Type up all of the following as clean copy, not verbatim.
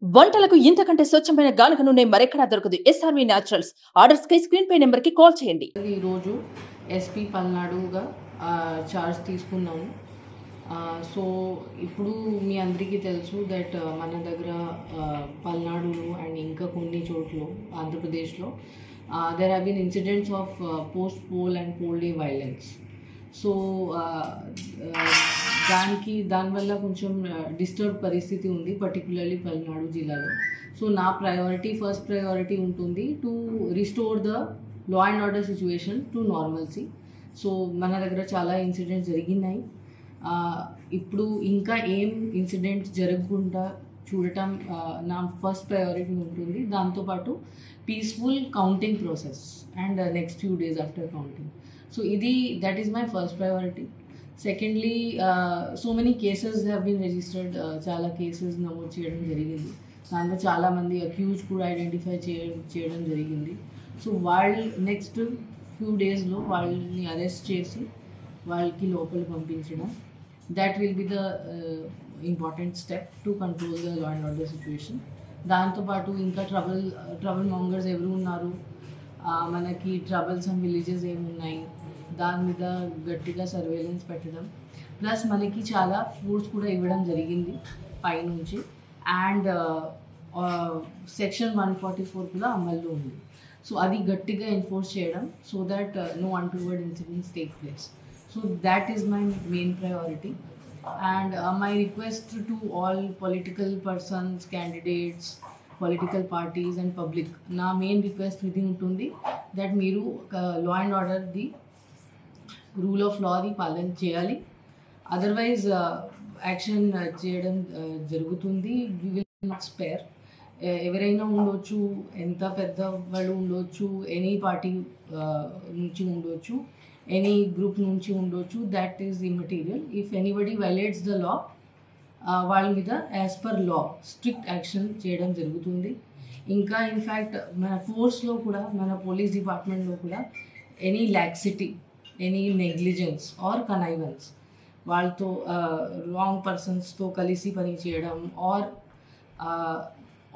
వంటలకు ఇంతకంటే స్వచ్ఛమైన గానుగ నూనె మరెక్కడా దొరకదు. SRV naturals. ఆర్డర్స్ కై స్క్రీన్ పై నెంబర్ కి కాల్ చేయండి. ఈ రోజు ఎస్పీ పల్నాడుగా చార్జ్ తీసుకున్నాను. సో ఇప్పుడు మీ అందరికీ తెలుసు దట్ మన దగ్గర పల్నాడులో అండ్ ఇంకా కొన్ని చోట్ల ఆంధ్రప్రదేశ్లో there have been incidents of post poll and poll day violence. So దానివల్ల కొంచెం డిస్టర్బ్ పరిస్థితి ఉంది, పర్టికులర్లీ పల్నాడు జిల్లాలో. సో నా ఫస్ట్ ప్రయారిటీ ఉంటుంది to restore the law and order situation to normalcy. So మన దగ్గర చాలా ఇన్సిడెంట్స్ జరిగినాయి. ఇప్పుడు ఇంకా ఏం ఇన్సిడెంట్స్ జరగకుండా చూడటం నా ఫస్ట్ ప్రయారిటీ ఉంటుంది. దాంతోపాటు peaceful counting process and next few days after counting. So that is my first priority. Secondly, so many cases have been registered. చాలా కేసెస్ నమోదు చేయడం జరిగింది. దాంట్లో చాలామంది అక్యూజ్ కూడా ఐడెంటిఫై చేయడం జరిగింది. సో వాళ్ళు నెక్స్ట్ ఫ్యూ డేస్లో వాళ్ళని అరెస్ట్ చేసి వాళ్ళకి లోపల పంపించడం, that will be the important step to control the law and order situation. దాంతోపాటు ఇంకా ట్రబుల్ మాంగర్స్ ఎవరు ఉన్నారు, మనకి ట్రబుల్సమ్ విలేజెస్ ఏమున్నాయి, దాని మీద గట్టిగా సర్వేలెన్స్ పెట్టడం, ప్లస్ మనకి చాలా ఫోర్స్ కూడా ఇవ్వడం జరిగింది పైనుంచి. అండ్ సెక్షన్ 144 కూడా అమల్లో ఉంది. సో అది గట్టిగా ఎన్ఫోర్స్ చేయడం, so that no untoward incidents take place. So that is my main priority. And my request to all political persons, candidates, political parties and public, నా మెయిన్ రిక్వెస్ట్ ఇది ఉంటుంది that మీరు లా అండ్ ఆర్డర్ది, rule of లాది పాలన చేయాలి. Otherwise action చేయడం జరుగుతుంది. We will not spare. ఎవరైనా ఉండొచ్చు, ఎంత పెద్ద వాళ్ళు ఉండొచ్చు, ఎనీ పార్టీ నుంచి ఉండొచ్చు, ఎనీ గ్రూప్ నుంచి ఉండొచ్చు, that is immaterial. If anybody violates the law, వాళ్ళ మీద as per law strict action చేయడం జరుగుతుంది. ఇంకా ఇన్ఫ్యాక్ట్ మన ఫోర్స్లో కూడా, మన పోలీస్ డిపార్ట్మెంట్లో కూడా any laxity, any negligence are connivance, వాళ్ళతో రాంగ్ పర్సన్స్తో కలిసి పని చేయడం ఆర్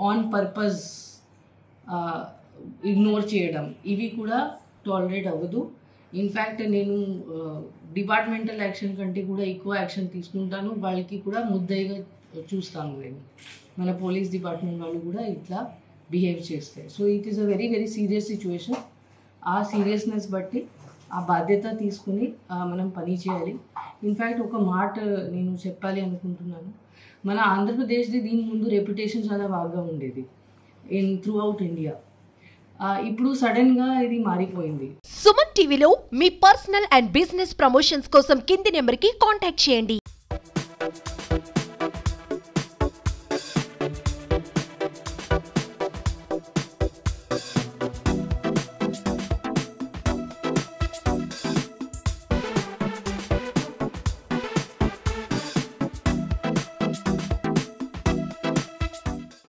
ఆన్ పర్పస్ ఇగ్నోర్ చేయడం, ఇవి కూడా టాలరేట్ అవ్వదు. ఇన్ఫ్యాక్ట్ నేను డిపార్ట్మెంటల్ యాక్షన్ కంటే కూడా ఎక్కువ యాక్షన్ తీసుకుంటాను. వాళ్ళకి కూడా ముద్దయిగా చూస్తాను నేను, మన పోలీస్ డిపార్ట్మెంట్ వాళ్ళు కూడా ఇట్లా బిహేవ్ చేస్తే. So it is a very very serious situation. ఆ సీరియస్నెస్ బట్టి ఆ బాధ్యత తీసుకుని మనం పని చేయాలి. ఇన్ఫ్యాక్ట్ ఒక మాట నేను చెప్పాలి అనుకుంటున్నాను. మన ఆంధ్రప్రదేశ్ది దీని ముందు రెప్యుటేషన్ చాలా బాగా ఉండేది త్రూ అవుట్ ఇండియా. ఇప్పుడు సడన్గా ఇది మారిపోయింది. సుమన్ టీవీలో మీ పర్సనల్ అండ్ బిజినెస్ ప్రమోషన్స్ కోసం కింది నెంబర్కి కాంటాక్ట్ చేయండి.